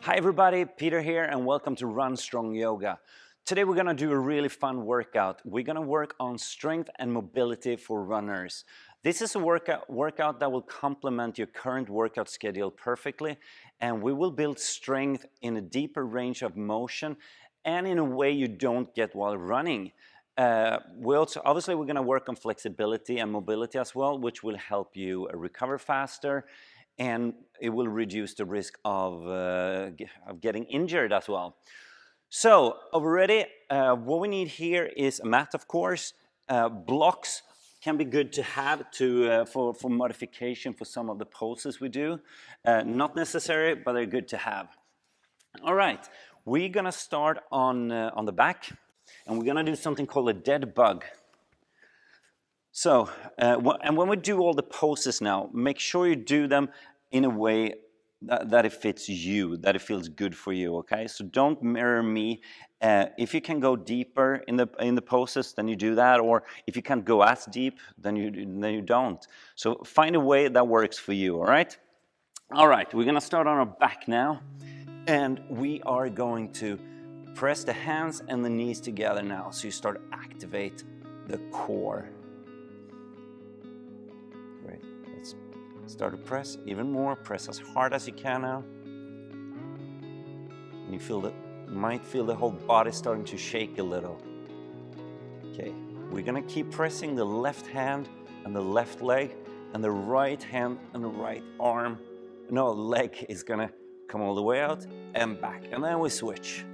Hi everybody, Peter here and welcome to Run Strong Yoga. Today we're gonna do a really fun workout. We're gonna work on strength and mobility for runners. This is a workout that will complement your current workout schedule perfectly, and we will build strength in a deeper range of motion and in a way you don't get while running. Obviously we're gonna work on flexibility and mobility as well, which will help you recover faster, and it will reduce the risk of getting injured as well. So already, what we need here is a mat, of course. Blocks can be good to have for modification for some of the poses we do. Not necessary, but they're good to have. All right, we're gonna start on the back, and we're gonna do something called a dead bug. So, and when we do all the poses now, make sure you do them in a way that it fits you, that it feels good for you, okay? So don't mirror me. If you can go deeper in the poses, then you do that, or if you can't go as deep, then you don't. So find a way that works for you, all right? All right, we're gonna start on our back now, and we are going to press the hands and the knees together now, so you start to activate the core. Great, let's start to press even more. Press as hard as you can now. And you might feel the whole body starting to shake a little. Okay, we're gonna keep pressing the left hand and the left leg, and the right hand and the right arm. No, leg is gonna come all the way out and back, and then we switch.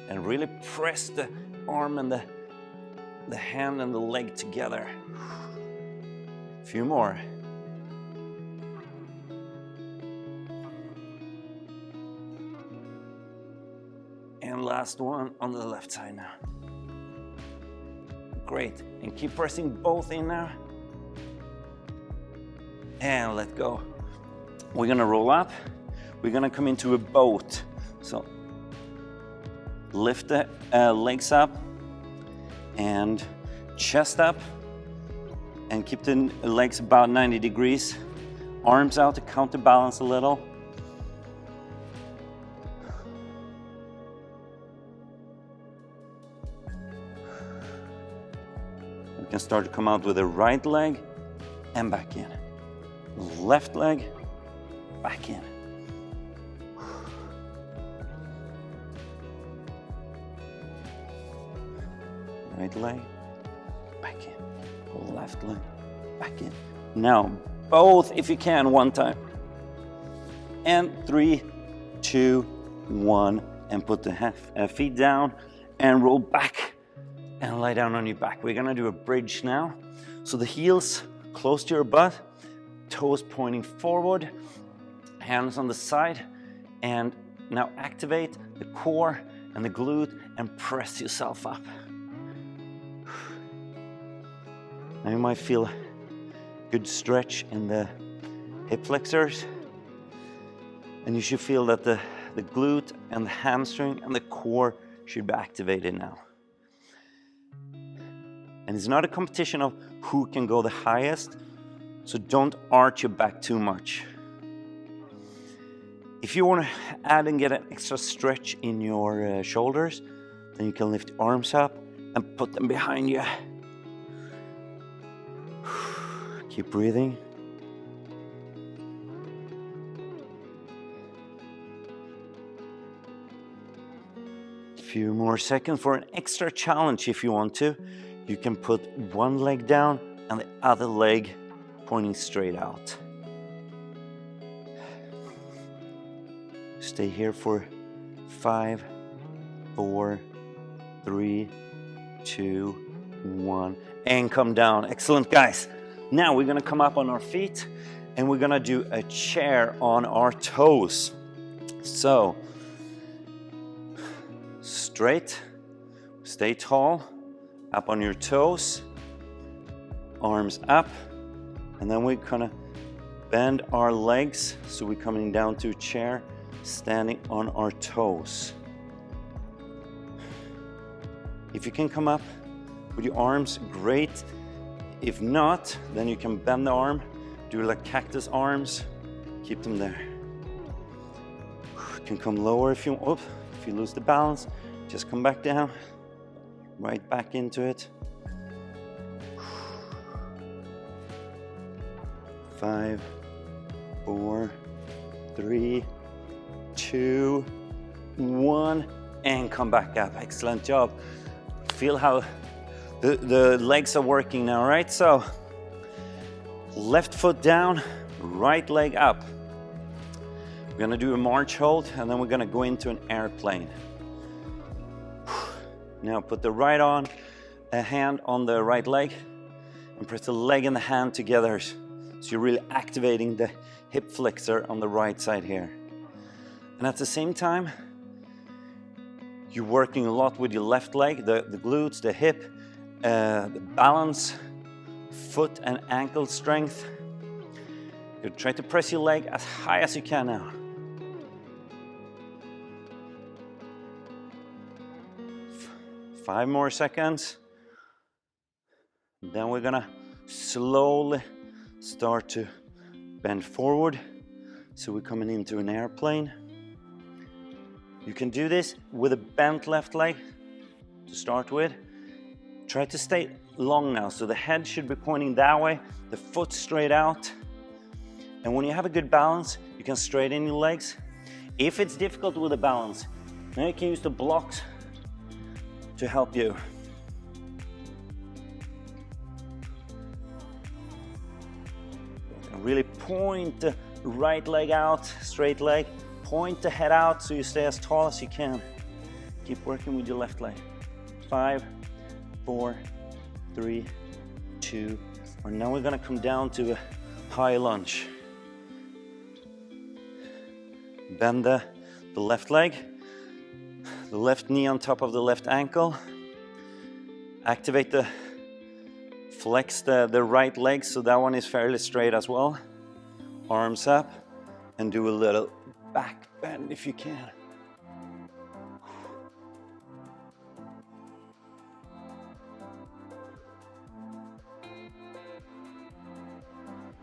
And really press the arm and the hand and the leg together. A few more. And last one on the left side now. Great, and keep pressing both in now. And let go. We're gonna roll up. We're gonna come into a boat. So lift the legs up and chest up, and keep the legs about 90 degrees. Arms out to counterbalance a little. You can start to come out with the right leg and back in. Left leg, back in. Right leg, back in. Left leg, back in. Now, both if you can, one time. And 3, 2, 1, and put the feet down and roll back and lie down on your back. We're gonna do a bridge now. So the heels close to your butt, toes pointing forward, hands on the side, and now activate the core and the glute and press yourself up. Now you might feel a good stretch in the hip flexors, and you should feel that the glute and the hamstring and the core should be activated now. And it's not a competition of who can go the highest, so don't arch your back too much. If you want to add and get an extra stretch in your shoulders, then you can lift your arms up and put them behind you. Keep breathing. A few more seconds for an extra challenge if you want to. You can put one leg down and the other leg pointing straight out. Stay here for 5, 4, 3, 2, 1, and come down. Excellent, guys. Now we're gonna come up on our feet and we're gonna do a chair on our toes. So, straight, stay tall, up on your toes, arms up, and then we're gonna bend our legs so we're coming down to a chair, standing on our toes. If you can come up with your arms, great. If not, then you can bend the arm, do like cactus arms, keep them there. You can come lower if you want. If you lose the balance, just come back down, right back into it. 5, 4, 3, 2, 1, and come back up. Excellent job. Feel how the legs are working now, right? So left foot down, right leg up. We're gonna do a march hold, and then we're gonna go into an airplane. Now put the right on, a hand on the right leg, and press the leg and the hand together. So you're really activating the hip flexor on the right side here. And at the same time, you're working a lot with your left leg, the glutes, the hip, the balance, foot and ankle strength. You try to press your leg as high as you can now. Five more seconds. Then we're gonna slowly start to bend forward. So we're coming into an airplane. You can do this with a bent left leg to start with. Try to stay long now, so the head should be pointing that way, the foot straight out. And when you have a good balance, you can straighten your legs. If it's difficult with the balance, now you can use the blocks to help you. And really point the right leg out, straight leg. Point the head out so you stay as tall as you can. Keep working with your left leg. 5, 4, 3, 2, and now we're gonna come down to a high lunge. Bend the left leg, the left knee on top of the left ankle. Activate flex the right leg so that one is fairly straight as well. Arms up, and do a little back bend if you can.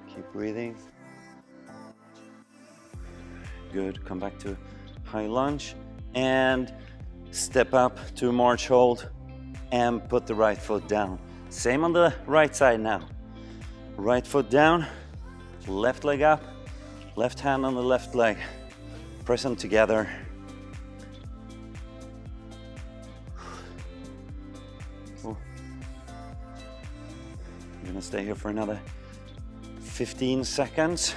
Keep breathing. Good, come back to high lunge and step up to a march hold and put the right foot down. Same on the right side now. Right foot down, left leg up, left hand on the left leg. Press them together. Cool. I'm gonna stay here for another 15 seconds,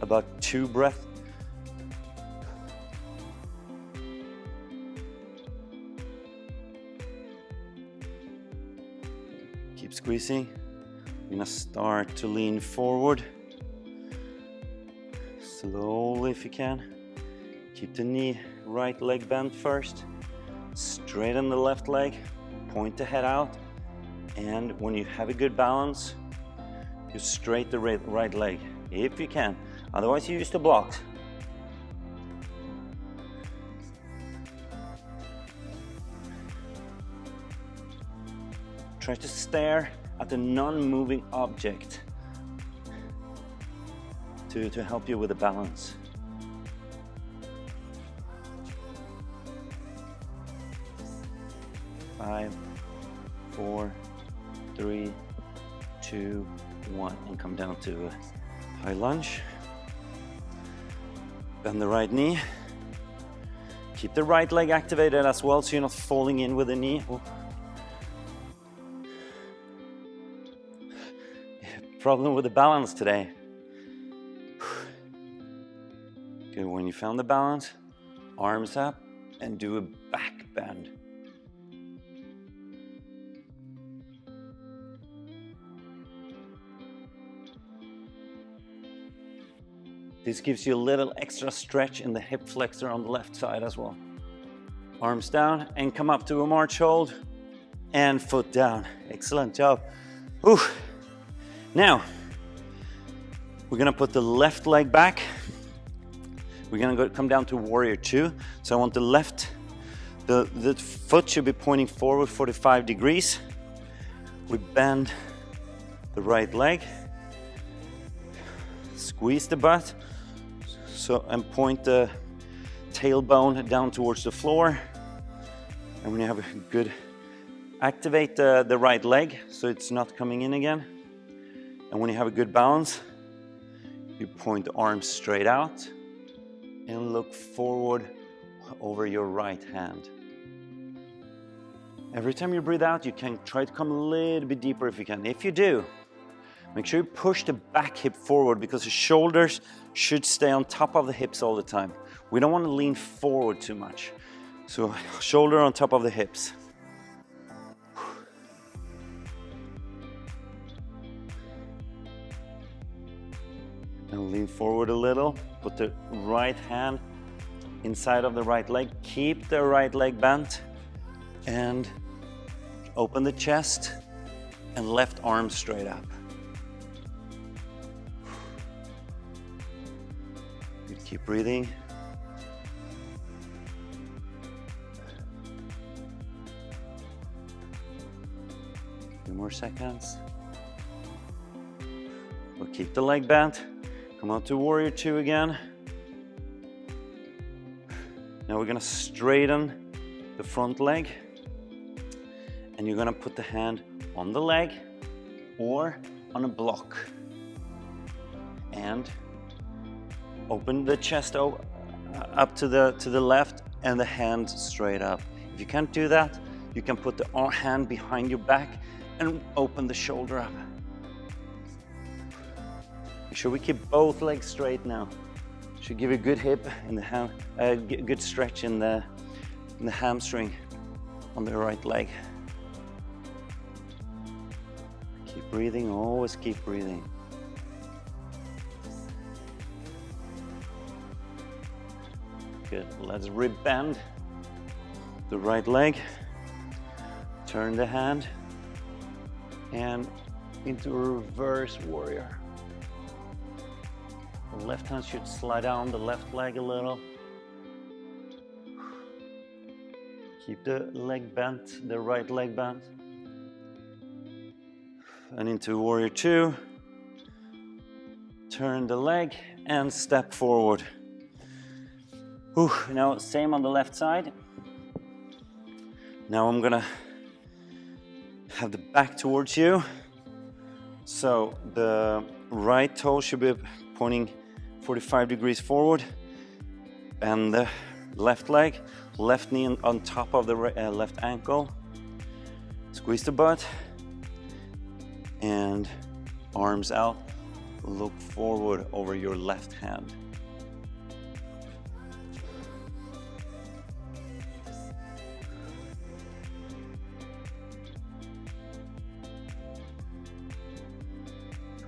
about 2 breaths. Keep squeezing. You're gonna start to lean forward. Slowly if you can. Keep the right leg bent first. Straighten the left leg. Point the head out. And when you have a good balance, you straight the right leg, if you can. Otherwise, you use the blocks. Try to stare at the non-moving object to help you with the balance. Five, 4, 3, 2, 1, and come down to a high lunge. Bend the right knee. Keep the right leg activated as well, so you're not falling in with the knee. Oh. Problem with the balance today. Good, when you found the balance, arms up and do a back bend. This gives you a little extra stretch in the hip flexor on the left side as well. Arms down and come up to a march hold and foot down. Excellent job. Ooh. Now, we're gonna put the left leg back. We're gonna come down to warrior 2. So I want the left The foot should be pointing forward 45 degrees. We bend the right leg, squeeze the butt, and point the tailbone down towards the floor. And when you have a good, activate the right leg so it's not coming in again. And when you have a good balance, you point the arms straight out and look forward over your right hand. Every time you breathe out, you can try to come a little bit deeper if you can. If you do, make sure you push the back hip forward because the shoulders should stay on top of the hips all the time. We don't want to lean forward too much. So shoulder on top of the hips. And lean forward a little. Put the right hand inside of the right leg. Keep the right leg bent. And open the chest. And left arm straight up. Good, keep breathing. Few more seconds. We'll keep the leg bent. Come out to warrior two again. Now we're gonna straighten the front leg. And you're gonna put the hand on the leg or on a block. And open the chest up to the left and the hand straight up. If you can't do that, you can put the hand behind your back and open the shoulder up. Make sure we keep both legs straight now. Should give you a good hip in the ham, good stretch in the hamstring on the right leg. Keep breathing, always keep breathing. Good, let's rib bend the right leg, turn the hand, and into a reverse warrior. The left hand should slide down the left leg a little. Keep the leg bent, the right leg bent. And into warrior two. Turn the leg and step forward. Whew. Now same on the left side. Now I'm gonna have the back towards you. So the right toe should be pointing 45 degrees forward. Bend the left leg, left knee on top of the left ankle. Squeeze the butt. And arms out. Look forward over your left hand.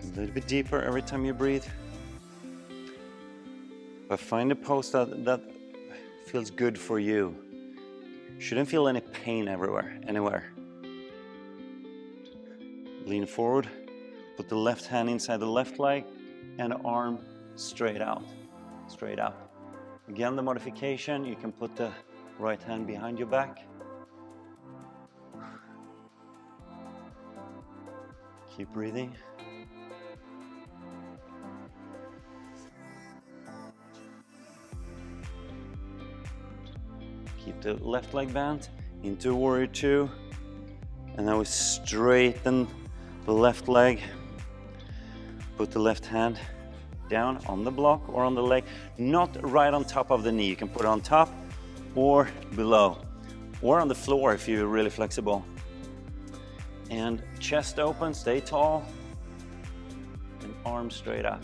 A little bit deeper every time you breathe. But find a pose that feels good for you. Shouldn't feel any pain anywhere. Lean forward, put the left hand inside the left leg and arm straight out, straight up. Again, the modification, you can put the right hand behind your back. Keep breathing. Keep the left leg bent into warrior two. And now we straighten the left leg. Put the left hand down on the block or on the leg, not right on top of the knee. You can put it on top or below, or on the floor if you're really flexible. And chest open, stay tall, and arms straight up.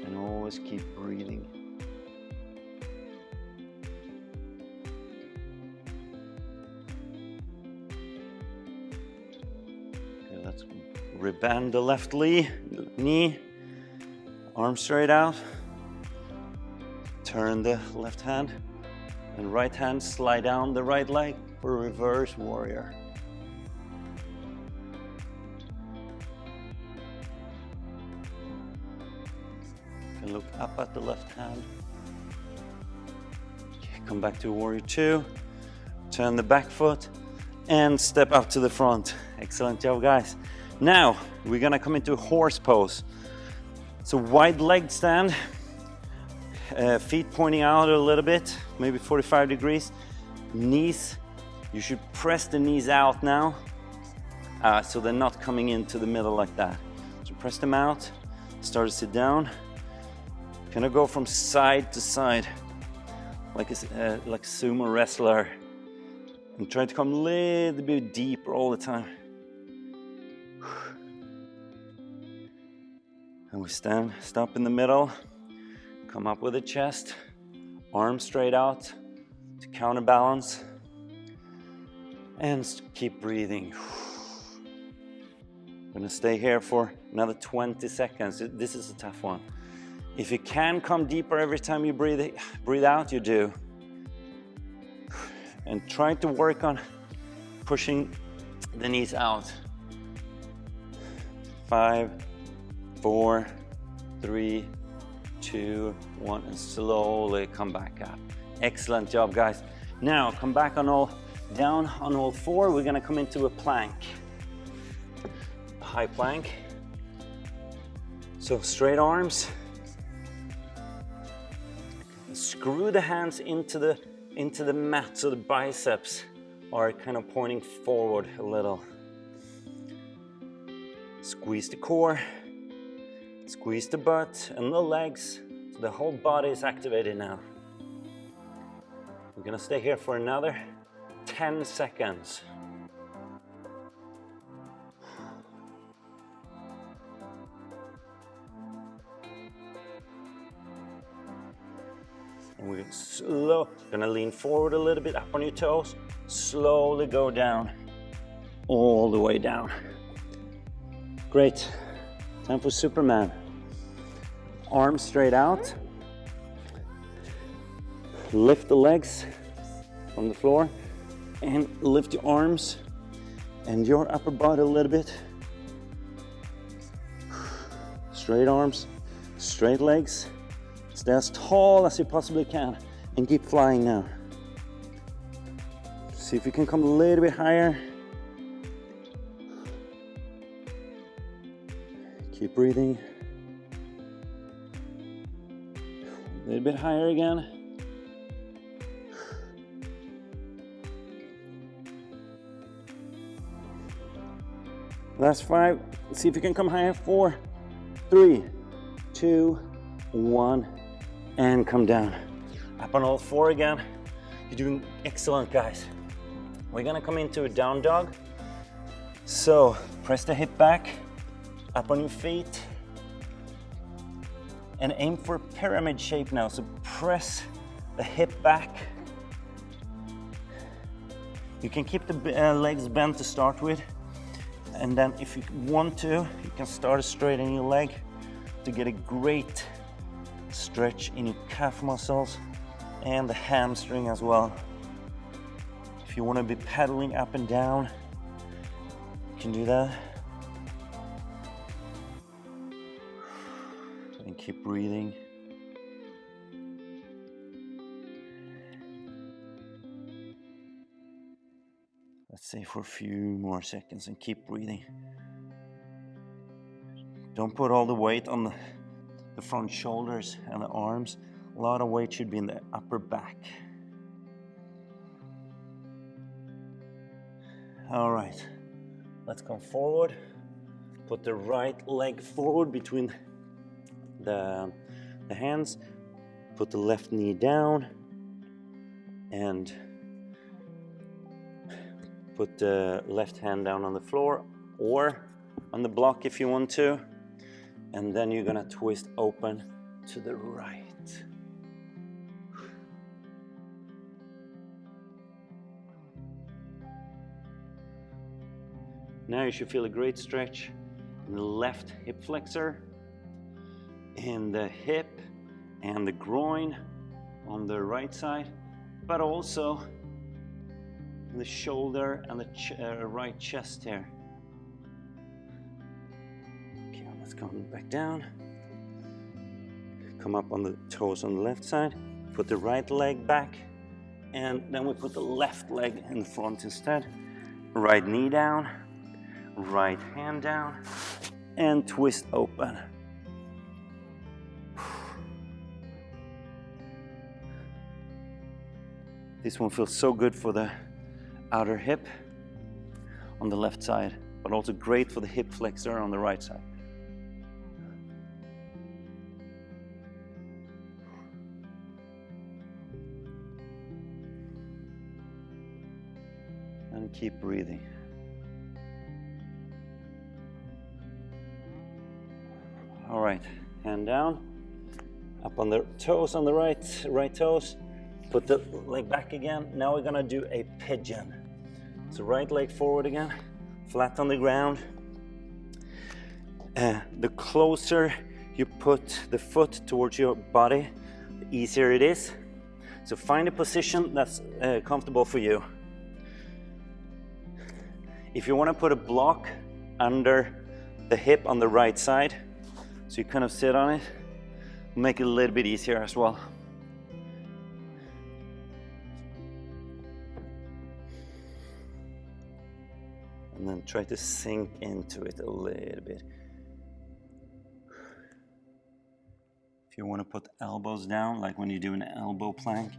And always keep breathing. Okay, let's rebend the left knee, arm straight out. Turn the left hand and right hand, slide down the right leg for reverse warrior. can look up at the left hand. Come back to warrior two. Turn the back foot and step up to the front. Excellent job, guys. Now we're gonna come into a horse pose. So wide leg stand, feet pointing out a little bit, maybe 45 degrees. Knees, you should press the knees out now, so they're not coming into the middle like that. So press them out, start to sit down. Gonna go from side to side, like a sumo wrestler. And try to come a little bit deeper all the time. And we stop in the middle, come up with the chest, arms straight out to counterbalance, and keep breathing. Gonna stay here for another 20 seconds. This is a tough one. If you can come deeper every time you breathe out, you do. And try to work on pushing the knees out. 5, 4, 3, 2, 1, and slowly come back up. Excellent job, guys. Now come back down on all four. We're gonna come into a plank. A high plank. So straight arms. Screw the hands into the mat so the biceps are kind of pointing forward a little. Squeeze the core, squeeze the butt and the legs, so the whole body is activated now. We're gonna stay here for another 10 seconds. And we're gonna lean forward a little bit, up on your toes, slowly go down, all the way down. Great, time for Superman. Arms straight out, lift the legs from the floor, and lift your arms and your upper body a little bit. Straight arms, straight legs. Stay as tall as you possibly can and keep flying now. See if you can come a little bit higher. Keep breathing. A little bit higher again. Last 5. See if you can come higher. 4, 3, 2, 1. And come down. Up on all 4 again. You're doing excellent, guys. We're gonna come into a down dog. So press the hip back, up on your feet, and aim for pyramid shape now. So press the hip back. You can keep the legs bent to start with, and then if you want to, you can start straightening your leg to get a great stretch in your calf muscles and the hamstring as well. If you want to be pedaling up and down, you can do that. And keep breathing. Let's say for a few more seconds and keep breathing. Don't put all the weight on the front shoulders and the arms. A lot of weight should be in the upper back. All right, let's come forward. Put the right leg forward between the hands. Put the left knee down and put the left hand down on the floor or on the block if you want to. And then you're gonna twist open to the right. Now you should feel a great stretch in the left hip flexor, in the hip and the groin on the right side, but also in the shoulder and the right chest here. Let's come back down. come up on the toes on the left side, put the right leg back, and then we put the left leg in the front instead. Right knee down, right hand down, and twist open. This one feels so good for the outer hip on the left side, but also great for the hip flexor on the right side. And keep breathing. All right, hand down, up on the toes on the right toes. Put the leg back again. Now we're gonna do a pigeon. So right leg forward again, flat on the ground. The closer you put the foot towards your body, the easier it is. So find a position that's comfortable for you. If you wanna put a block under the hip on the right side, so you kind of sit on it, make it a little bit easier as well. And then try to sink into it a little bit. If you want to put elbows down, like when you do an elbow plank,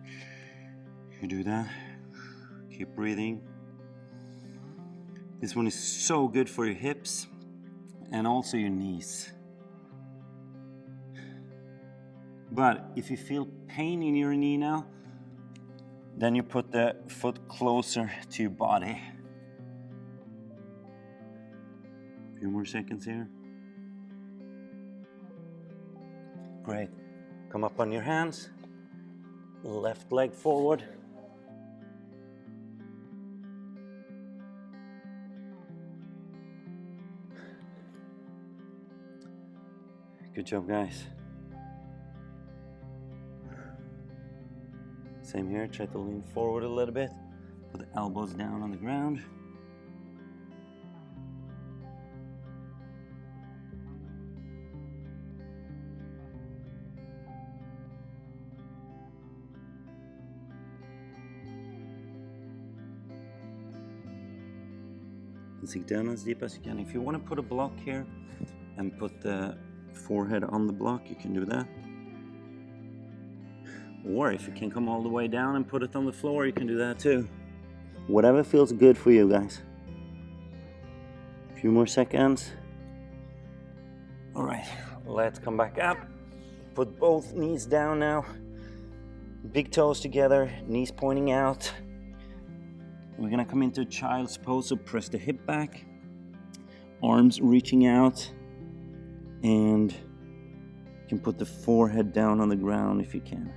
you do that. Keep breathing. This one is so good for your hips and also your knees. But if you feel pain in your knee now, then you put the foot closer to your body. A few more seconds here. Great. Come up on your hands. Left leg forward. Good job, guys. Same here, try to lean forward a little bit. Put the elbows down on the ground. And sink down as deep as you can. If you want to put a block here and put the forehead on the block, you can do that. Or if you can come all the way down and put it on the floor, you can do that too. Whatever feels good for you guys. A few more seconds. All right, let's come back up. Put both knees down now. Big toes together, knees pointing out. We're gonna come into child's pose, so press the hip back, arms reaching out, and you can put the forehead down on the ground if you can.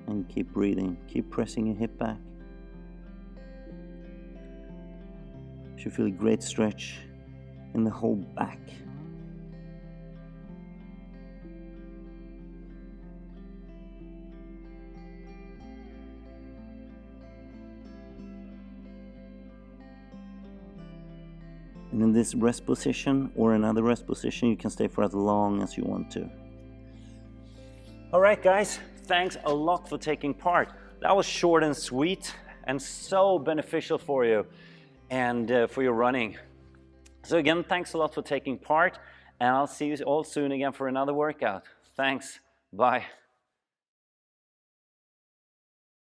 And keep breathing, keep pressing your hip back. You should feel a great stretch in the whole back. And in this rest position or another rest position, you can stay for as long as you want to. All right, guys, thanks a lot for taking part. That was short and sweet and so beneficial for you and for your running. So again, thanks a lot for taking part, and I'll see you all soon again for another workout. Thanks. Bye.